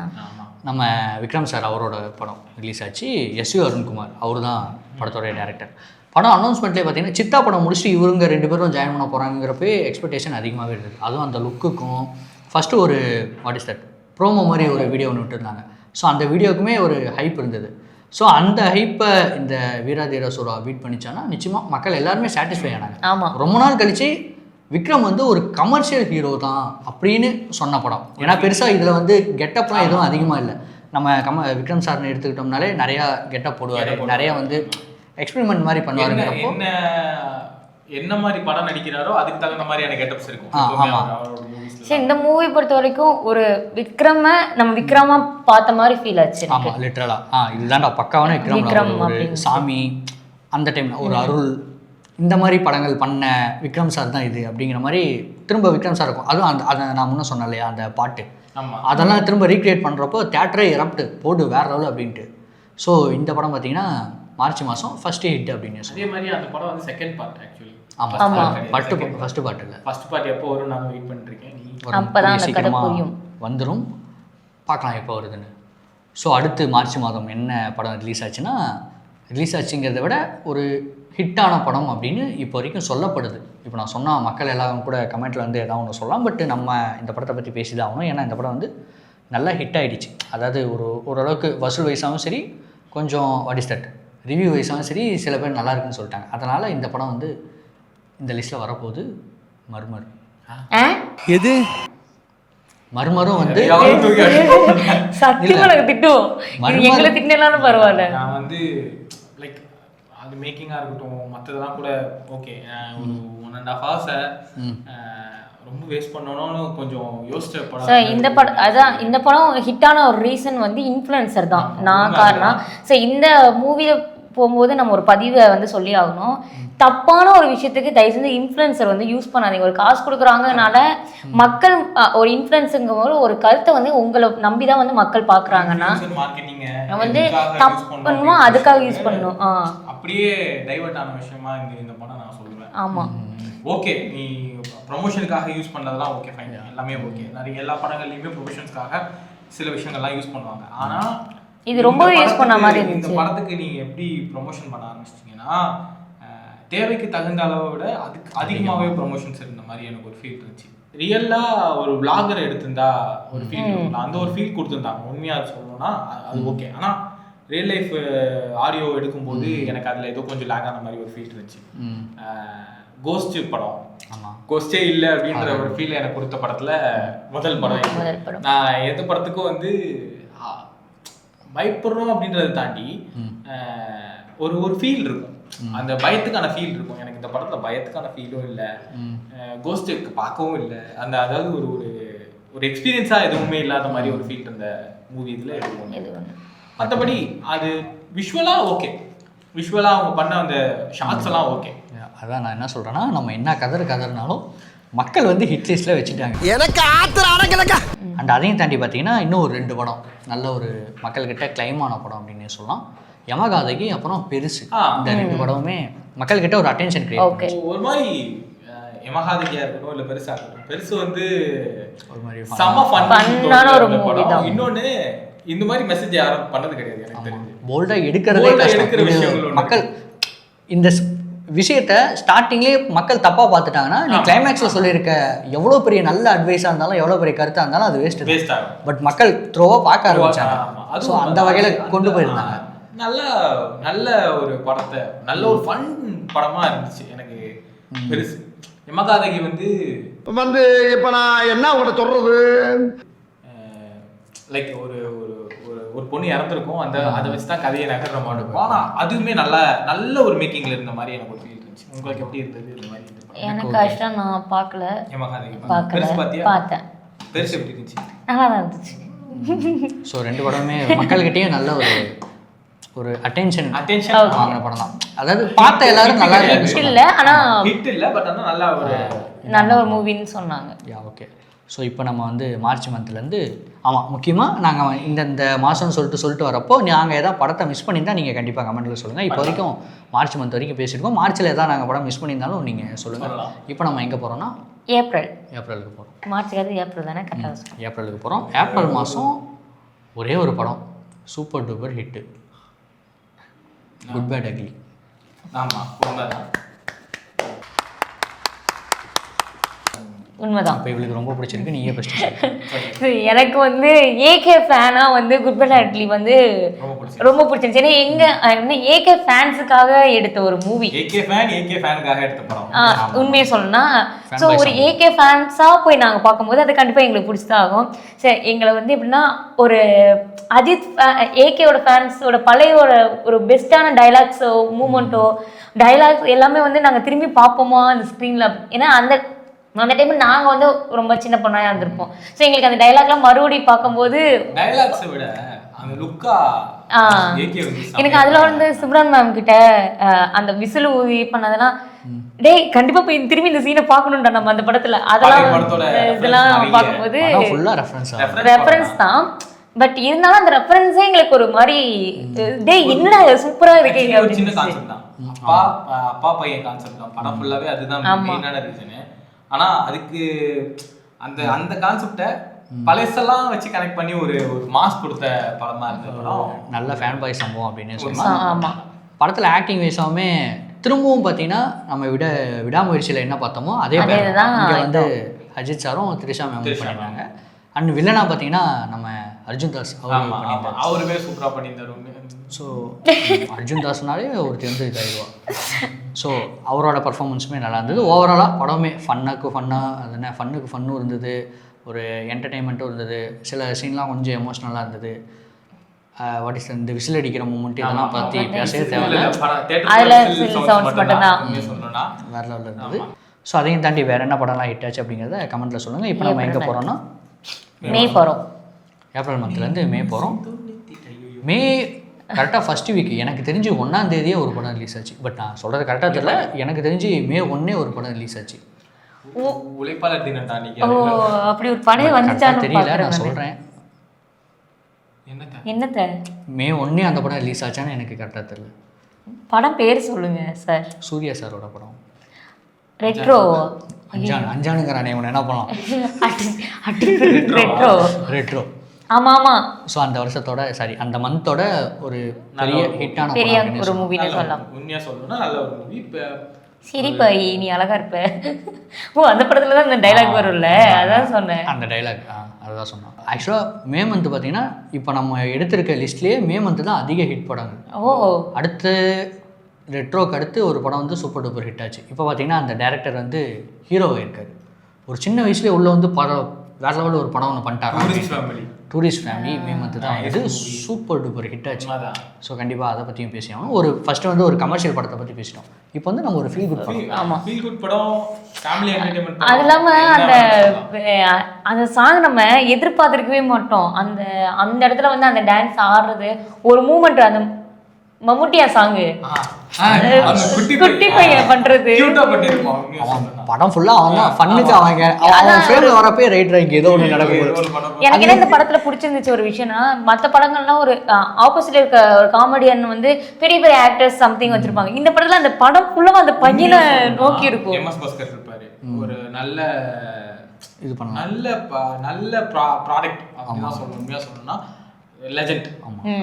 நம்ம விக்ரம் சார் அவரோட படம் ரிலீஸ் ஆச்சு. எஸ்வி அருண்குமார் அவர் தான் படத்தோடைய டேரக்டர். படம் அனௌன்ஸ்மெண்ட்லேயே பார்த்தீங்கன்னா சித்தா படம் முடிச்சுட்டு இவங்க 2 பேரும் ஜாயின் பண்ண போகிறாங்கிறப்பே எக்ஸ்பெக்டேஷன் அதிகமாகவே இருக்குது. அதுவும் அந்த லுக்குக்கும் ஃபஸ்ட்டு ஒரு வாட் இஸ் தட் ப்ரோமோ மாதிரி ஒரு வீடியோ ஒன்று விட்டுருந்தாங்க. ஸோ அந்த வீடியோக்குமே ஒரு ஹைப் இருந்தது. ஸோ அந்த ஹைப்பை இந்த வீரதீரசூரா பீட் பண்ணிச்சான்னா நிச்சயமாக மக்கள் எல்லாருமே சாட்டிஸ்ஃபை ஆனாங்க. ஆமாம், ரொம்ப நாள் கழிச்சு விக்ரம் வந்து ஒரு கமர்ஷியல் ஹீரோ தான் அப்படின்னு சொன்ன படம். ஏன்னா பெருசாக இதில் வந்து கெட்டப்லாம் எதுவும் அதிகமாக இல்லை. நம்ம விக்ரம் சார்னு எடுத்துக்கிட்டோம்னாலே நிறையா கெட்டப் போடுவார், நிறையா வந்து எக்ஸ்பெரிமெண்ட் மாதிரி பண்ணுவாருங்கிறப்போ என்ன மாதிரி படம் நடிக்கிறாரோ அதுக்கு தகுந்த மாதிரியான கெட்டப்ஸ் இருக்கும். சரி, இந்த மூவி பொறுத்த வரைக்கும் ஒரு நம்ம விக்ரமா பார்த்த மாதிரி ஃபீல் ஆச்சு. ஆமாம், லிட்ரலா இதுதான்டா பக்காவான விக்ரம். ஒரு சாமி அந்த டைம்ல ஒரு அருள் இந்த மாதிரி படங்கள் பண்ண விக்ரம் சார் தான் இது அப்படிங்கிற மாதிரி திரும்ப விக்ரம் சார் இருக்கும். அதுவும் அதை நான் முன்னே சொன்னேன் இல்லையா அந்த பாட்டு, அதெல்லாம் திரும்ப ரீக்ரியேட் பண்ணுறப்போ தேட்டரே எரப்ட் போட்டு வேற லெவல் அப்படின்ட்டு. ஸோ இந்த படம் பார்த்தீங்கன்னா மார்ச் மாதம் ஃபர்ஸ்ட் ஹிட் அப்படின்னு. அதே மாதிரி அந்த படம் வந்து second part actually. First part இல்லை, ஃபர்ஸ்ட் பார்ட் எப்போ வரும் நான் வெயிட் பண்ணிருக்கேன். சீக்கிரமாக வந்துடும், பார்க்கலாம் எப்போ வருதுன்னு. ஸோ அடுத்து மார்ச் மாதம் என்ன படம் ரிலீஸ் ஆச்சுங்கிறத விட ஒரு ஹிட்டான படம் அப்படின்னு இப்போ வரைக்கும் சொல்லப்படுது. இப்போ நான் சொன்னால் மக்கள் எல்லாரும் கூட கமெண்ட்டில் வந்து எதாவது ஒன்று சொல்லலாம். பட் நம்ம இந்த படத்தை பற்றி பேசி தான் ஆகணும். ஏன்னா இந்த படம் வந்து நல்லா ஹிட் ஆகிடுச்சு. அதாவது ஓரளவுக்கு வசூல் வயசாகவும் சரி, கொஞ்சம் வாட் இஸ் தட் ரிவ்யூ வயசாகவும் சரி, சில பேர் நல்லா இருக்குன்னு சொல்லிட்டாங்க. அதனால் இந்த படம் வந்து இந்த லிஸ்ட்டில் வரப்போகுது. மர்மர் எது மர்மரும் வந்து சத்தியமா எனக்கு திட்டுவோம், எங்களை திட்டினாலும் பரவாயில்ல. நான் வந்து லைக் அது மேக்கிங்காக இருக்கட்டும் மற்றதெல்லாம் கூட ஓகே. ஒரு 1.5 hours ரொம்ப வேஸ்ட் பண்ணணும்னு கொஞ்சம் யோசிச்ச படம். சார் இந்த படம் அதான் இந்த படம் ஹிட்டான ஒரு ரீசன் வந்து இன்ஃப்ளூயன்சர் தான் நான் காரணம். ஸோ இந்த மூவியை போகும்போது நம்ம ஒரு பதிவை வந்து சொல்லி ஆகணும். தப்பான ஒரு விஷயத்துக்கு தயவு செஞ்சு இன்ஃப்ளூயன்சர் வந்து யூஸ் பண்ணாதீங்க. ஒரு காசு கொடுக்குறாங்கனால மக்கள் ஒரு இன்ஃப்ளூயன்ஸுங்கும் போது ஒரு கருத்தை வந்து உங்களை நம்பி தான் வந்து மக்கள் பார்க்குறாங்கன்னா வந்து தப்புமா அதுக்காக யூஸ் பண்ணணும். அப்படியே டைவர்ட் ஆன விஷயமா இந்த படம் நான் சொல்லுவேன். ஆமாம், ஓகே நீ ப்ரொமோஷனுக்காக யூஸ் பண்ணதெல்லாம் ஓகே ஃபைன், எல்லாமே ஓகே. நிறைய எல்லா படங்கள்லையுமே ப்ரொமோஷன்ஸ்க்காக சில விஷயங்கள்லாம் யூஸ் பண்ணுவாங்க. ஆனால் இது ரொம்ப யூஸ் பண்ண மாதிரி இருந்துச்சு. இந்த படத்துக்கு நீங்க எப்படி ப்ரொமோஷன் பண்ண ஆரம்பிச்சிட்டீங்கன்னா தேவைக்கு தகுந்த அளவை விட அதுக்கு அதிகமாகவே ப்ரொமோஷன்ஸ் இருந்த மாதிரி எனக்கு ஒரு ஃபீல் இருந்துச்சு. ரியலாக ஒரு விளாகரை எடுத்திருந்தா ஒரு ஃபீல் அந்த ஒரு ஃபீல் கொடுத்துருந்தாங்க. உண்மையாக சொல்லணும்னா அது ஓகே. ஆனால் ரியல் லைஃப் ஆடியோ எடுக்கும்போது எனக்கு அதில் ஏதோ கொஞ்சம் லேக் ஆன மாதிரி ஒரு ஃபீல் இருந்துச்சு. கோஸ்ட் படம் கோஸ்டே இல்லை அப்படின்ற ஒரு ஃபீல் எனக்கு கொடுத்த படத்தில் முதல் படம். நான் எந்த படத்துக்கும் வந்து பயப்படுறோம் அப்படின்றத தாண்டி ஒரு ஃபீல் இருக்கும், அந்த பயத்துக்கான ஃபீல் இருக்கும். எனக்கு இந்த படத்துல பயத்துக்கான ஃபீலும் இல்லை, கோஸ்ட்டுக்கு பார்க்கவும் இல்லை. அந்த அதாவது ஒரு எக்ஸ்பீரியன்ஸா எதுவுமே இல்லாத மாதிரி ஒரு ஃபீல் இந்த மூவி இதில் எதுவும். மற்றபடி அது விஷுவலா ஓகே, விஷுவலா அவங்க பண்ண அந்த ஷார்ட்ஸ் எல்லாம் ஓகே. அதான் நான் என்ன சொல்றேன்னா, நம்ம என்ன கதறினாலும் மக்கள் வந்து ஹிட் லிஸ்ட்டில் வச்சுட்டாங்க. எனக்கு ஆத்திர அடங்கலக்கா. அண்ட் அதையும் தாண்டி பார்த்தீங்கன்னா இன்னும் ஒரு 2 படம் நல்ல ஒரு மக்கள்கிட்ட கிளைமான படம் அப்படின்னு சொல்லலாம். யமகாதகி அப்புறம் பெருசு. இந்த 2 படமுமே மக்கள்கிட்ட ஒரு அட்டென்ஷன் கிரியேட். ஒரு மாதிரி யமகாதகியா இருக்கட்டும் இல்ல பெருசா இருக்கட்டும், பெருசு வந்து ஒரு மாதிரி செம ஃபன்னான ஒரு மூவி தான். இன்னொன்னு இந்த மாதிரி மெசேஜ் யாரும் பண்ணது கிடையாது எனக்கு தெரிஞ்சு. போல்டா எடுக்கிறதே கஷ்டம். மக்கள் இந்த விஷயத்த ஸ்டார்டிங்லேயே மக்கள் தப்பாக பார்த்துட்டாங்கன்னா நீ கிளைமேக்ஸில் சொல்லியிருக்க எவ்வளோ பெரிய நல்ல அட்வைஸாக இருந்தாலும் எவ்வளோ பெரிய கருத்தாக இருந்தாலும் அது வேஸ்ட் ஆகும். பட் மக்கள் த்ரோவாக பார்க்க ஆரம்பிச்சாங்க. ஸோ அந்த வகையில் கொண்டு போயிருந்தாங்க. நல்ல ஒரு படத்தை, நல்ல ஒரு ஃபன் படமா இருந்துச்சு எனக்கு பெருசு. யமகாதகி வந்து இப்ப நான் என்ன உங்கள்கிட்ட சொல்றது, லைக் ஒரு ஒரு பொண்ணு இறந்துருக்கும், அதை வச்சு தான் கதையை நகர்ற மாதிரி இருக்கும். ஆனால் அதுவுமே நல்ல ஒரு மேக்கிங்ல இருந்த மாதிரி எனக்கு ஒரு ஃபீல் இருந்துச்சு. உங்களுக்கு எப்படி இருந்தது இந்த மாதிரி? எனக்கு ஆக்சுவலாக நான் பார்க்கல. யமகாதகி பார்க்கல, பார்த்தேன். பெருசு எப்படி இருந்துச்சு? நல்லா தான் இருந்துச்சு. ஸோ 2 படமே மக்கள்கிட்டயும் நல்ல ஒரு அட்டென்ஷன் வாங்கின படம் தான். அதாவது பார்த்த எல்லாரும் நல்லா இருக்கு இல்லை, ஆனால் ஹிட் இல்லை, பட் ஆனால் நல்ல ஒரு மூவின்னு சொன்னாங்க. ஓகே. ஸோ இப்போ நம்ம வந்து மார்ச் மந்த்லேருந்து ஆமாம் முக்கியமாக நாங்கள் இந்த மாதம்னு சொல்லிட்டு வரப்போ நாங்கள் எதாவது படத்தை மிஸ் பண்ணியிருந்தால் நீங்கள் கண்டிப்பாக கமெண்ட்டில் சொல்லுங்கள். இப்போ வரைக்கும் மார்ச் மந்த் வரைக்கும் பேசியிருக்கோம். மார்ச்சில் எதாவது நாங்கள் படம் மிஸ் பண்ணியிருந்தாலும் நீங்கள் சொல்லுங்கள். இப்போ நம்ம எங்கே போகிறோன்னா ஏப்ரலுக்கு போகிறோம். மார்ச்சுக்கு ஏப்ரல் தானே கரெக்டாக? ஏப்ரலுக்கு போகிறோம். ஏப்ரல் மாதம் ஒரே ஒரு படம் super duper hit, good bad ugly. ஆமாம், உண்மைதான். இப்போ இவளுக்கு ரொம்ப பிடிச்சிருக்கு, நீயே ஃபஸ்ட்டு. எனக்கு வந்து ஏகே ஃபேனாக வந்து குட் பேட் அக்லி வந்து ரொம்ப பிடிச்சிருந்துச்சு. ஏன்னா எங்கள் ஏகே ஃபேன்ஸுக்காக எடுத்த ஒரு மூவி. ஏகே ஃபேனுக்காக எடுத்த படம் உண்மையை சொல்லணும்னா. ஸோ ஒரு ஏகே ஃபேன்ஸாக போய் நாங்கள் பார்க்கும்போது அது கண்டிப்பாக எங்களுக்கு பிடிச்சதான் ஆகும். சரி, எங்களை வந்து எப்படின்னா ஒரு அஜித் ஏகேவோட ஃபேன்ஸோட பழைய ஒரு பெஸ்ட்டான டைலாக்ஸோ மூமெண்ட்டோ டைலாக்ஸ் எல்லாமே வந்து நாங்கள் திரும்பி பார்ப்போமா அந்த ஸ்க்ரீனில். ஏன்னா அந்த டைம் நாங்கள் வந்து ரொம்ப சின்ன பொண்ணாக இருந்திருப்போம். ஸோ எங்களுக்கு அந்த டைலாக்லாம் மறுபடியும் பார்க்கும்போது டைலாக்ஸை விட அந்த லுக்கா எனக்கு அதில் வந்து சிம்ரன் மேம் கிட்ட அந்த விசில் ஊதி பண்ணதெல்லாம் டேய் கண்டிப்பா போய் திரும்பி இந்த சீனை பார்க்கணும்டா நம்ம அந்த படத்துல. அதெல்லாம் இதெல்லாம் பார்க்கும்போது ரெஃபரன்ஸ் தான். பட் இருந்தாலும் அந்த ரெஃபரன்ஸே எங்களுக்கு ஒரு மாதிரி டேய் என்னடா சூப்பரா இருக்கீங்க அப்படின்னு. அப்பா பையன் கான்செப்ட் தான் படம் ஃபுல்லாவே. அதுதான் மெயினான ரீசன். ஆனா அதுக்கு அந்த கான்செப்டை பழையெல்லாம் வச்சு கனெக்ட் பண்ணி ஒரு மாஸ் கொடுத்த படமா இருந்த படம். நல்ல ஃபேன் பாய் சம்பவம் அப்படின்னு சொல்லலாம். படத்தில் ஆக்டிங் வைஸாகவுமே திரும்பவும் பார்த்தீங்கன்னா நம்ம விடாமுயற்சியில் என்ன பார்த்தோமோ அதே இங்கே வந்து அஜித் சாரும் த்ரிஷா மேம் பண்ணியிருந்தாங்க. அண்ட் வில்லனா பார்த்தீங்கன்னா நம்ம அர்ஜுன் தாஸ் அவருமே சூப்பராக பண்ணியிருந்தாரு. ஸோ அர்ஜுன் தாஸ்னாலே ஒரு தெரிஞ்சு இதாகிடுவா. ஸோ அவரோட பர்ஃபார்மன்ஸுமே நல்லா இருந்தது. ஓவராலாக படமே ஃபன்னுக்கு ஃபன்னும் இருந்தது, ஒரு என்டர்டெயின்மெண்ட்டும் இருந்தது. சில சீன்லாம் கொஞ்சம் எமோஷ்னலாக இருந்தது. வாட் இஸ் இந்த விசில் அடிக்கிற மூமெண்ட் இதெல்லாம் பற்றி பேசவே தேவையில்லை, வேறு லெவலில் இருந்தது. ஸோ அதையும் தாண்டி வேறு என்ன படம்லாம் ஹிட் ஆச்சு அப்படிங்கிறத கமெண்ட்டில் சொல்லுங்கள். இப்போ நம்ம எங்கே போகிறோன்னா மே போகிறோம். ஏப்ரல் மந்த்லேருந்து மே போகிறோம். மே கரெக்டாக ஃபஸ்ட் வீக் எனக்கு தெரிஞ்சு 1ஆம் தேதியே ஒரு படம் ரிலீஸ் ஆச்சு. பட் நான் சொல்கிறது கரெக்டாக தெரியல, எனக்கு தெரிஞ்சு மே 1 ஒரு படம் ரிலீஸ் ஆச்சு. உழைப்பாளர் தினம் அப்படி ஒரு படம் வந்துச்சான்னு தெரியல, நான் சொல்கிறேன். என்னத்த மே 1 அந்த படம் ரிலீஸ் ஆச்சான்னு எனக்கு கரெக்டாக தெரியல. படம் பேர் சொல்லுங்க சார். சூர்யா சாரோட படம் ரெட்ரோ. அஞ்சானுங்கிறானே இவனை என்ன பண்ணலாம். ரெட்ரோ ஆமா ஆமா. ஸோ அந்த வருஷத்தோட அந்த மந்தோட ஒரு பெரிய ஹிட்டான ஒரு மூவின்னு சொல்லலாம். உண்மையாக சொல்லணும்னா நல்ல ஒரு மூவி. சிரிப்பாய் நீ அழகா இருப்ப. அந்த படத்துல தான் அந்த டைலாக் வரும்ல, அதான் சொன்னேன். அந்த டைலாக் அதுதான் சொன்னேன். ஆக்சுவலாக மே மந்த் பார்த்தீங்கன்னா இப்போ நம்ம எடுத்திருக்க லிஸ்ட்லேயே மே மந்த் தான் அதிக ஹிட் படங்கள். அடுத்து ரெட்ரோக்கு அடுத்து ஒரு படம் வந்து சூப்பர் டூப்பர் ஹிட் ஆச்சு. இப்போ பார்த்தீங்கன்னா அந்த டேரக்டர் வந்து ஹீரோவாக இருக்காரு. ஒரு சின்ன வயசுலேயே உள்ள வந்து வேறு லெவலில் ஒரு படம் ஒன்று பண்ணிட்டாங்க. டூரிஸ்ட் ஃபேமிலி மே மந்த் தான் வந்து சூப்பர் டூப்பர் ஹிட் ஆச்சு. ஸோ கண்டிப்பாக அதை பற்றியும் பேசியாகும். ஃபஸ்ட்டு வந்து ஒரு கமர்ஷியல் படத்தை பற்றி பேசிட்டோம். இப்போ வந்து நம்ம ஒரு ஃபீல் குட் படம். ஆமாம், ஃபீல் குட் படம், ஃபேமிலி என்டர்டெயின்மென்ட். அது இல்லாமல் அந்த சாங் நம்ம எதிர்பார்த்துருக்கவே மாட்டோம். அந்த இடத்துல வந்து அந்த டான்ஸ் ஆடுறது ஒரு மூமெண்ட், அந்த மம்முட்டியா சாங்கு குட்டி பையன் பண்றது படம் ஃபுல்லா அவங்க ஃபன்னுக்கு அவன் ஃபேம்ல வரப்பே ரைட் ஏதோ ஒன்று நடக்குது. எனக்கு என்ன இந்த படத்துல பிடிச்சிருந்துச்சு ஒரு விஷயம்னா, மற்ற படங்கள்லாம் ஒரு ஆப்போசிட் இருக்க ஒரு காமெடியன் வந்து பெரிய பெரிய ஆக்டர்ஸ் சம்திங் வச்சிருப்பாங்க. இந்த படத்துல அந்த படம் ஃபுல்லா அந்த பையனை நோக்கி இருக்கும். எம்எஸ் பாஸ்கர் இருப்பாரு, ஒரு நல்ல இது பண்ணலாம், நல்ல ப்ராடக்ட் அப்படின்னு சொல்லணும். உண்மையா சொல்லணும்னா லெஜெண்ட்.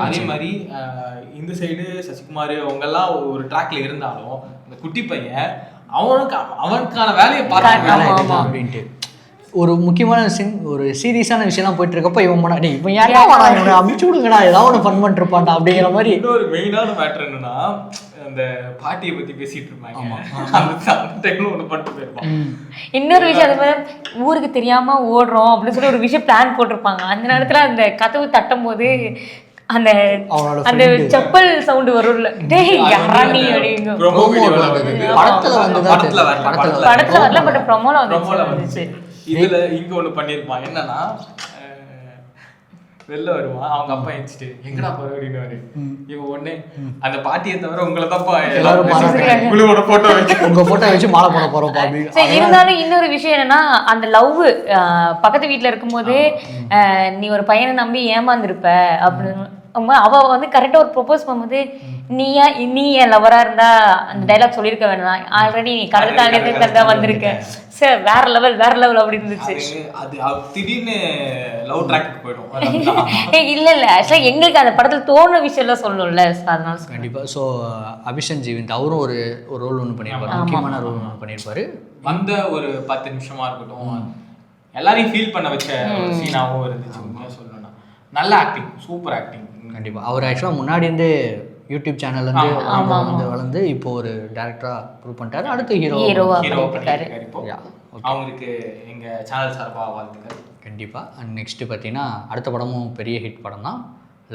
அதே மாதிரி இந்த சைடு சசிகுமார் அவங்க எல்லாம் ஒரு ட்ராக்ல இருந்தாலும் இந்த குட்டி பையன் அவனுக்கான வேலையை பார்க்க அப்படின்ட்டு ஒரு முக்கியமான ஒரு சீரியஸான விஷயம்லாம் போயிட்டு இருக்கப்போ இவன் முன்னாடி இவன் ஏன்னா இவனை அமுச்சு விடுங்கடா ஏதாவது ஒன்று ஃபன் பண்ணிட்டு இருப்பான்டா அப்படிங்கிற மாதிரி. இன்னொரு மெயினான மேட்டர் என்னன்னா, அந்த பாட்டியை பத்தி பேசிட்டு இருப்பாங்க, அந்த டைம்ல ஒன்று பண்ணிட்டு போயிருப்பான். இன்னொரு விஷயம் அது மாதிரி ஊருக்கு தெரியாம ஓடுறோம் அப்படின்னு சொல்லி ஒரு விஷயம் பிளான் போட்டிருப்பாங்க. அந்த நேரத்துல அந்த கதவு தட்டும் போது அந்த அந்த செப்பல் சவுண்ட் வரும்ல, டேய் யாரா நீ அப்படிங்க. படத்துல வரல, பட் ப்ரோமோல வந்துச்சு. இதுல இங்க ஒண்ணு பண்ணிருப்பான். என்னன்னா, வெளில வருவான், அவங்க அப்பா எந்திச்சிட்டு எங்கடா போற அப்படின்னு இவன் ஒண்ணு அந்த பாட்டியை தவிர உங்களை தான்ப்பா எல்லாரும் குழுவோட போட்டோ வச்சு உங்க போட்டோ வச்சு மாலை போட போறோம் அப்படின்னு. இருந்தாலும் இன்னொரு விஷயம் என்னன்னா, அந்த லவ் பக்கத்து வீட்டுல இருக்கும்போது நீ ஒரு பையனை நம்பி ஏமாந்துருப்ப அப்படின்னு அவ வந்து கரெக்டா ஒரு ப்ரொபோஸ் பண்ணும்போது, நீ என் லவரா இருந்தா அந்த டைலாக் சொல்லியிருக்க வேண்டாம், ஆல்ரெடி நீ கடல் தாண்டி வந்திருக்க சார், வேற லெவல் அப்படி இருந்துச்சு. அது திடீர்னு லவ் ட்ராக் போயிடும். இல்ல ஆக்சுவலா எங்களுக்கு அந்த படத்துல தோணுன விஷயம் எல்லாம் சொல்லணும்ல, அதனால கண்டிப்பா. ஸோ அபிஷன் ஜீவந்த் அவரும் ஒரு ரோல் ஒன்று பண்ணியிருப்பாரு, முக்கியமான ரோல் ஒன்று பண்ணியிருப்பாரு. வந்த ஒரு 10 நிமிஷமா இருக்கட்டும், எல்லாரையும் ஃபீல் பண்ண வச்ச சீனாவும் இருந்துச்சு. உண்மையா சொல்லணும்னா நல்ல ஆக்டிங், சூப்பர் ஆக்டிங். கண்டிப்பா. அவர் ஆக்சுவலாக முன்னாடி இருந்தே யூடியூப் சேனல்லேருந்து வந்து வளர்ந்து இப்போ ஒரு டேரக்டரா ப்ரூவ் பண்ணிட்டாரு. அடுத்து ஹீரோவா பண்ணிட்டாரு. அவங்களுக்கு எங்க சேனல் சார்பா வாழ்த்துக்கள். கண்டிப்பா. அண்ட் நெக்ஸ்ட் பார்த்தீங்கன்னா அடுத்த படமும் பெரிய ஹிட் படம் தான்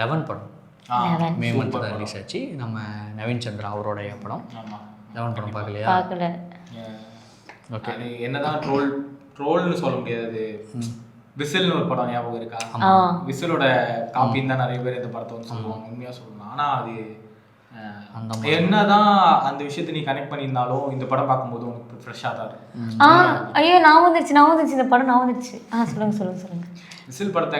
11 படம். மே மந்த் தான் ரிலீஸ் ஆச்சு. நம்ம நவீன் சந்திரா அவருடைய படம். 11 படம் பார்க்கலையா? பார்க்கல. ஓகே. அது என்னதான் ட்ரோல்னு சொல்ல முடியாது. விசில்னு ஒரு படம் ஞாபகம் இருக்கா? விசிலோட காப்பின்னு தான் நிறைய பேர் இந்த படத்தை வந்து சொல்லுவாங்க. உண்மையா சொல்லணும். ஆனா அது என்னதான் அந்த விஷயத்தை நீ கனெக்ட் பண்ணியிருந்தாலும் இந்த படம் பார்க்கும்போது உனக்கு ஃப்ரெஷ்ஷாக தான் இருக்கும். ஐயோ நான் வந்துருச்சு இந்த படம் நான் வந்துருச்சு. சொல்லுங்க. விசில் படத்தை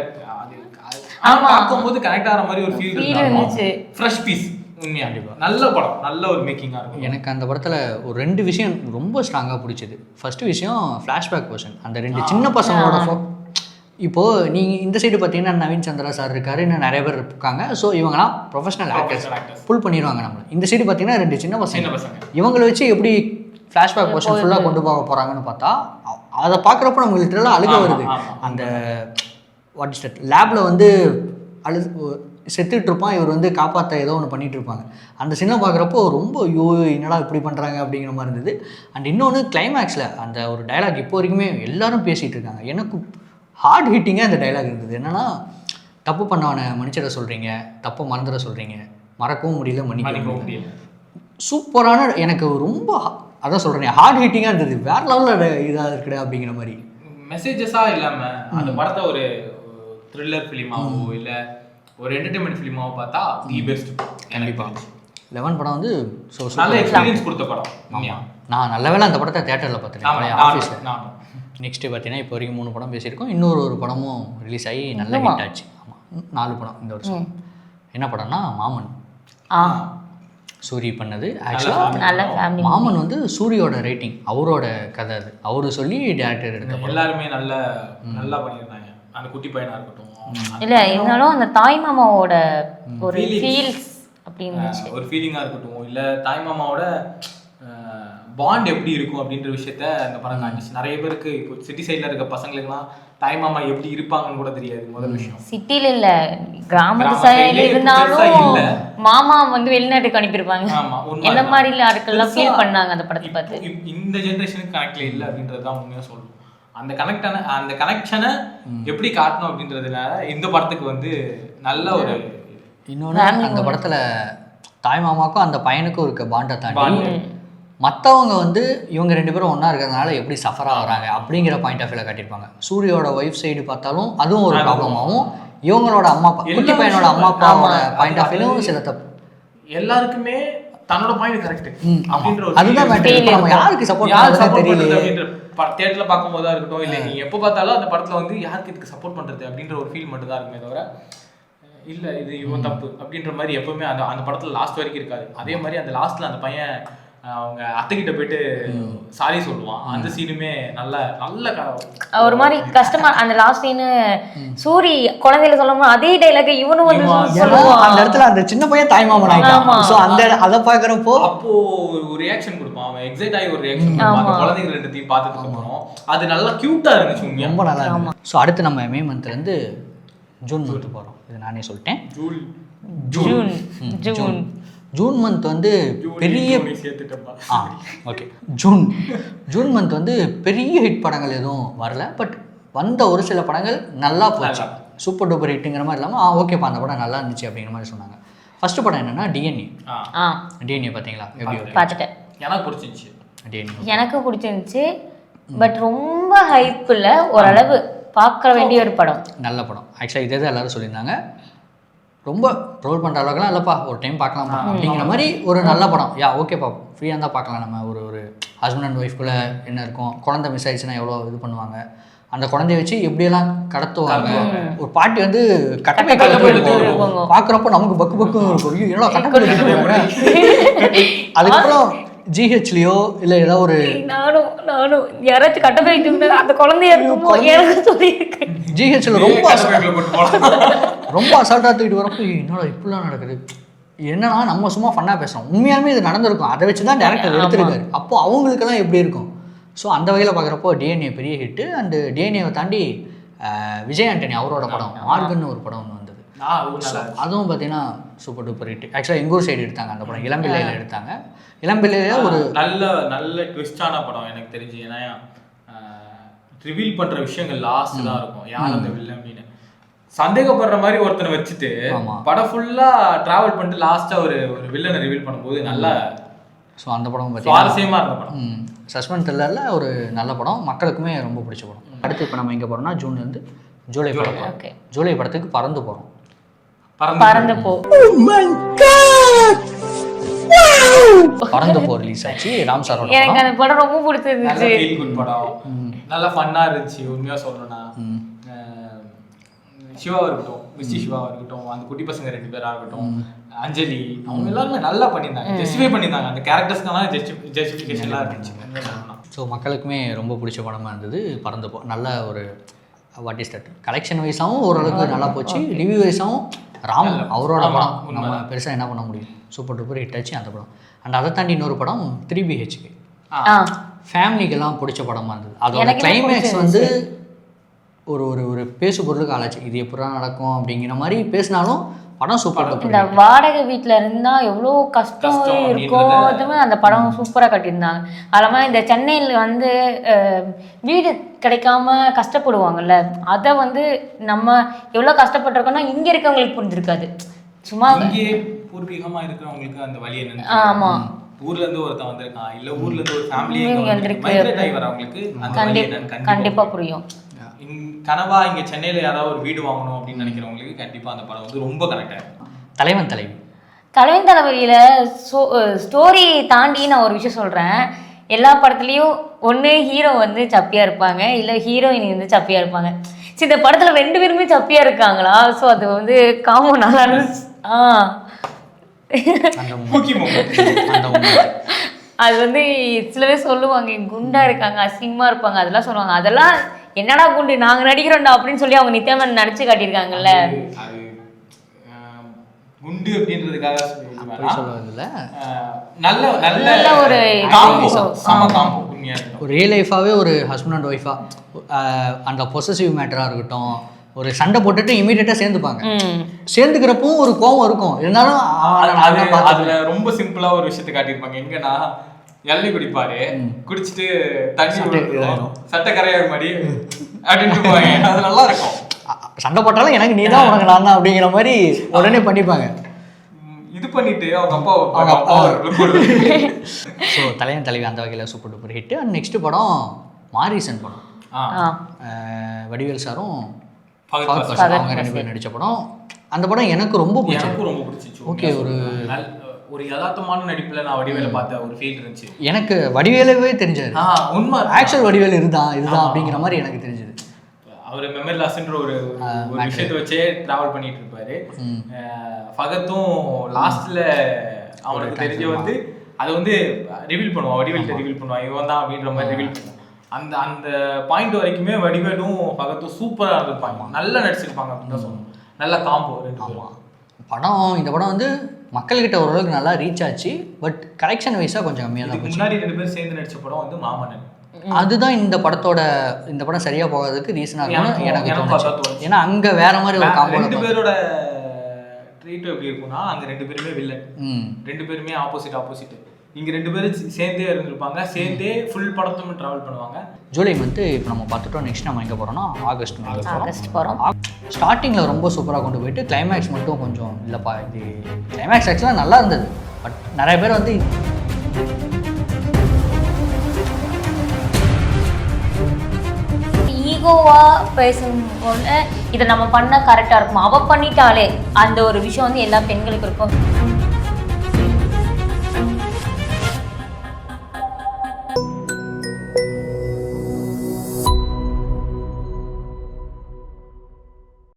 பார்க்கும்போது கனெக்ட் ஆகிற மாதிரி ஒரு ஃபீல் இருந்துச்சு. Fresh piece. உண்மையா நல்ல படம், நல்ல ஒரு மேக்கிங்காக இருக்கும். எனக்கு அந்த படத்தில் ஒரு 2 விஷயம் ரொம்ப ஸ்ட்ராங்காக பிடிச்சது. ஃபர்ஸ்ட் விஷயம் ஃப்ளாஷ்பேக் போர்ஷன். அந்த 2 சின்ன பசங்களோட இப்போது நீங்கள் இந்த சைடு பார்த்தீங்கன்னா நவீன் சந்திரா சார் இருக்காரு, இன்னும் நிறைய பேர் இருக்காங்க. ஸோ இவங்கலாம் ப்ரொஃபஷனல் ஆக்டர்ஸ், புல் பண்ணிடுவாங்க நம்மளை. இந்த சைடு பார்த்தீங்கன்னா 2 சின்ன பசங்க, இவங்களை வச்சு எப்படி ஃப்ளாஷ்பேக் போர்ஷன் ஃபுல்லாக கொண்டு போக போகிறாங்கன்னு பார்த்தா அதை பார்க்குறப்ப நமக்கு லிட்டரலாக அழுக வருது. அந்த வாட் இஸ் தட் லேபில் வந்து செத்துட்டு இருப்பான், இவர் வந்து காப்பாற்ற ஏதோ ஒன்று பண்ணிகிட்டு இருப்பாங்க. அந்த சின்ன பார்க்குறப்போ ரொம்ப ஐயோ என்னடா இப்படி பண்ணுறாங்க அப்படிங்கிற மாதிரி இருந்தது. அண்ட் இன்னொன்று கிளைமேக்ஸில் அந்த ஒரு டைலாக் இப்போ வரைக்குமே எல்லாரும் பேசிகிட்டு இருக்காங்க. எனக்கு ஹார்ட் ஹிட்டிங்காக அந்த டைலாக் இருந்தது. என்னென்னா, தப்பு பண்ணவனை மன்னிச்சிட சொல்கிறீங்க, தப்பை மறந்துட சொல்கிறீங்க, மறக்கவும் முடியல, மன்னிக்கவும் முடியல. சூப்பரான, எனக்கு ரொம்ப அதான் சொல்கிறேன், ஹார்ட் ஹிட்டிங்காக இருந்தது. வேற லெவலில் இதாக இருக்குடா அப்படிங்கிற மாதிரி. மெசேஜஸாக இல்லாமல் அந்த படத்தை ஒரு த்ரில்லர் ஃபிலிமாவோ இல்லை ஒரு என்டர்டைன்மெண்ட் ஃபிலிமாவோ பார்த்தா தி பெஸ்ட். கண்டிப்பாக 11 படம் வந்து நல்ல எக்ஸ்பீரியன்ஸ் கொடுத்த படம். நான் நல்ல வேளை அந்த படத்தை தேட்டரில் பார்த்துட்டேன், ஆஃபீஸில். நெக்ஸ்ட்டு பார்த்தீங்கன்னா இப்போ வரைக்கும் 3 படம் பேசியிருக்கோம். இன்னொரு படமும் ரிலீஸ் ஆகி நல்ல ஹிட் ஆச்சு. ஆமாம், 4 படம் இந்த வருஷம். என்ன படம்னா மாமன். சூரி பண்ணது. ஆக்சுவலாக மாமன் வந்து சூரியோட ரேட்டிங், அவரோட கதை. அது அவரு சொல்லி டேரக்டர் எடுத்த எல்லாருமே நல்லா பண்ணியிருந்தாங்க. அந்த குட்டி பையனாக இருக்கட்டும் இல்லை, இருந்தாலும் அந்த தாய் மாமாவோட ஒரு ஃபீல்ஸ் அப்படின்னு ஒரு ஃபீலிங்காக இருக்கட்டும், இல்லை தாய் மாமாவோட பாண்ட் எப்படி இருக்கும் அப்படின்ற விஷயத்த அந்த படம் காமிச்சு. நிறைய பேருக்கு இப்போ சிட்டி சைடில் இருக்க பசங்களுக்குலாம் தாய் மாமா எப்படி இருப்பாங்கன்னு கூட தெரியாது. முதல் விஷயம் சிட்டில இல்ல, கிராமத்து சைடுல இருந்தாலும் மாமா வந்து வெளிநாட்டுக்கு அனுப்பியிருப்பாங்க. என்ன மாதிரி ஆட்கள்லாம் ஃபீல் பண்ணாங்க அந்த படத்தை பார்த்து. இந்த ஜென்ரேஷனுக்கு கனெக்ட்ல இல்லை அப்படின்றது தான் உண்மையாக சொல்லணும். அந்த கனெக்ஷனை எப்படி காட்டணும் அப்படின்றதுனால இந்த படத்துக்கு வந்து நல்ல ஒரு இன்னொன்று, அந்த படத்தில் தாய் மாமாவுக்கும் அந்த பையனுக்கும் இருக்க பாண்டை தாண்டி மற்றவங்க வந்து இவங்க 2 பேரும் ஒன்றா இருக்கிறதுனால எப்படி சஃபர் ஆகிறாங்க அப்படிங்கிற பாயிண்ட் ஆஃப் வியூவில் காட்டியிருப்பாங்க. சூரியோட ஒய்ஃப் சைடு பார்த்தாலும் அதுவும் ஒரு ப்ராப்ளமாகவும், இவங்களோட அம்மா அப்பா, குட்டி பையனோட அம்மா அப்பாவோட பாயிண்ட் ஆஃப் வியூவும் சில தப்பு. எல்லாருக்குமே தன்னோட பாயிண்ட் கரெக்ட் அப்படின்ற ஒரு அதுதான் நம்ம யாருக்கு சப்போர்ட் பண்றது அப்படின்ற தியேட்டர்ல பார்க்கும்போதா இருக்கட்டும், இல்லை நீ எப்போ பார்த்தாலும் அந்த படத்துல வந்து யாருக்கு இதுக்கு சப்போர்ட் பண்றது அப்படின்ற ஒரு ஃபீல் மட்டும் தான் இருக்குமே தவிர இல்லை இது இவன் தப்பு அப்படின்ற மாதிரி எப்பவுமே அந்த அந்த படத்துல லாஸ்ட் வரைக்கும் இருக்காது. அதே மாதிரி அந்த லாஸ்ட்ல அந்த பையன் அவங்க அத்தைக்கிட்ட போயிட்டு சாரி சொல்லுவான். அந்த சீனுமே நல்ல ஒரு மாதிரி கஷ்டமா அந்த லாஸ்ட் சீனு சூரி குழந்தையில சொல்லும்போது அதே டைலாக் இவனும் வந்து சொல்லுவான். அந்த இடத்துல அந்த சின்ன பையன் தாய்மாமன் ஆயிட்டான். சோ அந்த அத பாக்குறப்போ அப்போ ஒரு ரியாக்ஷன் கொடுப்பான். அவன் எக்ஸைட் ஆகி ஒரு ரியாக்ஷன் கொடுப்பான். அந்த குழந்தைகள் ரெண்டுத்தையும் பார்த்ததுக்கு அப்புறம் அது நல்லா கியூட்டா இருந்துச்சு, ரொம்ப நல்லா இருந்துச்சு. ஸோ அடுத்து நம்ம மே மந்த்ல இருந்து ஜூன் மந்த் போறோம். இது நானே சொல்லிட்டேன். ஜூன் மந்த் வந்து பெரிய ஓகே ஜூன் மந்த் வந்து பெரிய ஹிட் படங்கள் எதுவும் வரல. பட் வந்த ஒரு சில படங்கள் நல்லா போச்சு. சூப்பர் டூப்பர் ஹிட்டுங்கிற மாதிரி இல்லாமல் ஓகேப்பா அந்த படம் நல்லா இருந்துச்சு அப்படிங்கிற மாதிரி சொன்னாங்க. ஃபர்ஸ்ட் படம் என்னன்னா டிஎன்ஏ பார்த்தீங்களா? எப்படி பார்த்துட்டேன். எனக்கு பிடிச்சிருந்துச்சு. எனக்கு பிடிச்சிருந்துச்சு. பட் ரொம்ப ஹைப்பில் ஓரளவு பார்க்க வேண்டிய ஒரு படம், நல்ல படம். ஆக்சுவலாக இதே தான் எல்லாரும் சொல்லியிருந்தாங்க. ரொம்ப ட்ரோல் பண்ணுற அளவுக்குலாம் இல்லைப்பா, ஒரு டைம் பார்க்கலாம் அப்படிங்கிற மாதிரி ஒரு நல்ல படம். ஓகேப்பா ஃப்ரீயாக இருந்தால் பார்க்கலாம். நம்ம ஒரு ஹஸ்பண்ட் அண்ட் ஒய்ஃப்குள்ளே என்ன இருக்கும், குழந்தை மிஸ் ஆயிடுச்சுன்னா எவ்வளோ இது பண்ணுவாங்க, அந்த குழந்தைய வச்சு எப்படியெல்லாம் கடத்துவாங்க. ஒரு பாட்டி வந்து கட்டப்பை பார்க்குறப்போ நமக்கு பக்கு பக்கும் இருக்கும். என்னடா கட்டப்பை. அதுக்கப்புறம் ஜிஹெச்லயோ இல்லை ஏதாவது ஒரு நானும் யாராச்சும் கட்டப்பை அந்த குழந்தைய ஜிஹெச்ல ரொம்ப அசால்ட்டாக தூக்கிட்டு வரப்போ என்னடா இப்படிலாம் நடக்குது. என்னன்னா நம்ம சும்மா ஃபன்னாக பேசுகிறோம், உண்மையாலுமே இது நடந்திருக்கும். அதை வச்சு தான் டேரக்டர் எடுத்துருக்காரு. அப்போது அவங்களுக்கெல்லாம் எப்படி இருக்கும். ஸோ அந்த வகையில் பார்க்குறப்போ டிஎன்ஏ பெரிய ஹிட்டு. அண்டு டிஎன்ஏவை தாண்டி விஜய் ஆண்டனி அவரோட படம் மார்கன்னு ஒரு படம் ஒன்று வந்தது. அதுவும் பார்த்தீங்கன்னா சூப்பர் டூப்பர் ஹிட். ஆக்சுவலாக எங்கூர் சைடு எடுத்தாங்க அந்த படம், இளம்பிள்ளையில் எடுத்தாங்க. இளம்பிள்ளையில் ஒரு நல்ல ட்விஸ்டான படம் எனக்கு தெரிஞ்சு. ஏன்னா ரிவீல் பண்ணுற விஷயங்கள் லாஸ்ட் தான் இருக்கும். யார் அந்த வில்லன் அப்படின்னு சந்தேகப்படுற மாதிரி ஒருத்தனை வச்சுட்டு படம் ஃபுல்லாக ட்ராவல் பண்ணிட்டு லாஸ்ட்டாக ஒரு வில்லனை ரிவீல் பண்ணும்போது நல்லா. ஸோ அந்த படம் சுவாரஸ்யமாக இருந்த படம். சஸ்பென்ஸ் த்ரில்லரில் ஒரு நல்ல படம், மக்களுக்குமே ரொம்ப பிடிச்ச படம். அடுத்து இப்போ நம்ம எங்கே போகிறோம்னா ஜூன்லேருந்து ஜூலை படம். ஜூலை படத்துக்கு பறந்து போகிறோம். பறந்து போ ரிலீஸ் ஆச்சு. ராம் சாரோட எனக்கு அந்த படம் ரொம்ப பிடிச்சிருந்துச்சு. நல்லா ஃபன்னா இருந்துச்சு. உண்மையாக சொல்லணும்னா சிவாவாக இருக்கட்டும், மிஸ்டி சிவாவாக இருக்கட்டும், அந்த குட்டி பசங்க 2 பேராக இருக்கட்டும், அஞ்சலி, அவங்க எல்லாருமே நல்லா பண்ணியிருந்தாங்க. ஜஸ்டிஃபை பண்ணியிருந்தாங்க. அந்த கேரக்டர்ஸ்க்கெல்லாம் ஜஸ்டிஃபிகேஷன்லாம் இருந்துச்சு. ஸோ மக்களுக்குமே ரொம்ப பிடிச்ச படமாக இருந்தது பறந்து போ. நல்ல ஒரு வாட் இஸ் தட் கலெக்ஷன் வைஸாகவும் ஓரளவுக்கு நல்லா போச்சு. ரிவ்யூ வைஸாகவும் ராம் அவரோட படம் நம்ம பெருசாக என்ன பண்ண முடியும். சூப்பர் டூப்பர் ஹிட் ஆச்சு அந்த படம். அண்ட் அதை தாண்டி இன்னொரு படம் 3BHK ஃபேமிலிக்கெல்லாம் பிடிச்ச படமாக இருந்தது. அதோட கிளைமேக்ஸ் வந்து ஒரு ஒரு பேசு பொருளுக்கு ஆளாச்சு. இது எப்படா நடக்கும் அப்படிங்கிற மாதிரி பேசினாலும் படம் சூப்பர். இந்த வாடகை வீட்டில் இருந்தால் எவ்வளோ கஷ்டம் இருக்கும், அதுவுமே அந்த படம் சூப்பராக கட்டியிருந்தாங்க. அதெல்லாம் இந்த சென்னையில் வந்து வீடு கிடைக்காம கஷ்டப்படுவாங்கல்ல, அதை வந்து நம்ம எவ்வளோ கஷ்டப்பட்டிருக்கோம்னா இங்கே இருக்கவங்களுக்கு புரிஞ்சிருக்காது. சும்மா பூர்வீகமாக இருக்கிறவங்களுக்கு அந்த வழி என்ன. ஆமாம், ஊர்ல இருந்து ஒருத்தன் வந்திருக்கான், இல்லை ஊர்ல இருந்து ஒரு ஃபேமிலி வரவங்களுக்கு கண்டிப்பா புரியும். கனவா இங்க சென்னையில யாராவது ஒரு வீடு வாங்கணும் அப்படின்னு நினைக்கிறவங்களுக்கு கண்டிப்பா அந்த படம் வந்து ரொம்ப கரெக்டா இருக்கும். தலைவன் தலைவியில ஸ்டோரி தாண்டி நான் ஒரு விஷயம் சொல்றேன். எல்லா படத்துலயும் ஒண்ணு ஹீரோ வந்து சப்பியா இருப்பாங்க, இல்ல ஹீரோயின் வந்து சப்பியா இருப்பாங்க. சரி, இந்த படத்துல 2 பேருமே சப்பியா இருக்காங்களா? ஸோ அது வந்து காமோ நல்லா இருந்துச்சு. அது வந்து சில பேர் சொல்லுவாங்க குண்டா இருக்காங்க, அசிங்கமா இருப்பாங்க, அதெல்லாம் சொல்லுவாங்க. அதெல்லாம் என்னடா குண்டு, நாங்க நடிக்கிறோம்டா அப்படின்னு சொல்லி அவங்க நித்யாமன் நடிச்சு காட்டியிருக்காங்கல்ல. குண்டு அப்படின்றதுக்காக சொல்லுவதில்ல, நல்ல ஒரு ரியல் லைஃபாவே ஒரு ஹஸ்பண்ட் அண்ட் ஒய்ஃபா அந்த பொசசிவ் மேட்டரா இருக்கட்டும், ஒரு சண்டை போட்டுட்டு இமீடியட்டா சேர்ந்துப்பாங்க. சேர்ந்துக்கிறப்போ ஒரு கோவம் இருக்கும், இருந்தாலும் அதுல ரொம்ப சிம்பிளா ஒரு விஷயத்தை காட்டியிருப்பாங்க. எங்கன்னா எள்ளி குடிப்பாரு, குடிச்சிட்டு தண்ணி சட்டை கரையாறு மாதிரி அப்படின்னு அது நல்லா இருக்கும். சண்டை போட்டாலும் எனக்கு நீதான் உனக்கு நான் தான் அப்படிங்கிற மாதிரி உடனே பண்ணிப்பாங்க. இது பண்ணிட்டு அவங்க அப்பா ஸோ தலைவன் தலைவி அந்த வகையில் super duper hit. And next படம் மாரீசன் படம். வடிவேல் சாரும் அவங்க 2 பேரும் நடித்த படம். அந்த படம் எனக்கு ரொம்ப பிடிச்சிருக்கு. ரொம்ப பிடிச்சிச்சு. ஓகே, ஒரு ஒரு யதார்த்தமான நடிப்புல நான் வடிவேல பார்த்த ஒரு ஃபீல் இருந்துச்சு. எனக்கு வடிவேலவே தெரிஞ்சாரு. உண்மை ஆக்சுவல் வடிவேல் இதுதான் அப்படிங்கிற மாதிரி எனக்கு தெரிஞ்சது. அவர் மெமரி லாஸ்ன்ற ஒரு விஷயத்தை வச்சே டிராவல் பண்ணிட்டு இருப்பாரு. ஃபகத்தும் லாஸ்ட்ல அவனுக்கு தெரிஞ்ச வந்து அதை வந்து ரிவீல் பண்ணுவான், வடிவேல்கிட்ட ரிவீல் பண்ணுவான், இவன் தான் அப்படின்ற மாதிரி ரிவீல் பண்ணுவான். அந்த அந்த பாயிண்ட் வரைக்குமே வடிவேலும் ஃபகத்தும் சூப்பராக இருந்திருப்பாங்க, நல்லா நடிச்சிருப்பாங்க அப்படின்னு தான் சொல்லணும். நல்ல காம்போ ரெண்டு பேரும். இந்த படம் வந்து மக்கள்கிட்ட ஓரளவுக்கு நல்லா ரீச் ஆச்சு. பட் கலெக்ஷன் வைஸாக கொஞ்சம் கம்மியாக தான். முன்னாடி 2 பேரும் சேர்ந்து நடிச்ச படம் வந்து மாமன்னன். அதுதான் இந்த படம் சரியாக போகாததுக்கு ரீசனாக இருக்கும் எனக்கு தோணுச்சு. ஏன்னா அங்கே வேற மாதிரி ஒரு காம்போ. 2 பேரோட ட்ரீட் எப்படி இருக்கும்னா, அங்கே 2 பேருமே வில்லன், 2 பேருமே ஆப்போசிட். இங்கே 2 பேரும் சேர்ந்தே இருந்திருப்பாங்க, சேர்ந்தே ஃபுல் படத்தும் ட்ராவல் பண்ணுவாங்க. ஜூலை மந்த்து இப்போ நம்ம பார்த்துட்டோம். நெக்ஸ்ட் நம்ம எங்கே போகிறோம்னா ஆகஸ்ட் போகிறோம். ஸ்டார்டிங்கில் ரொம்ப சூப்பராக கொண்டு போயிட்டு கிளைமேக்ஸ் மட்டும் கொஞ்சம் இல்லைப்பா, இது கிளைமேக்ஸ் ஆக்சுவலாக நல்லா இருந்தது. பட் நிறைய பேர் வந்து ஈகோவா பேசும்போது இதை நம்ம பண்ண கரெக்டாக இருக்குமா, அவள் பண்ணிட்டாலே அந்த ஒரு விஷயம் வந்து எல்லா பெண்களுக்கும் இருக்கும்.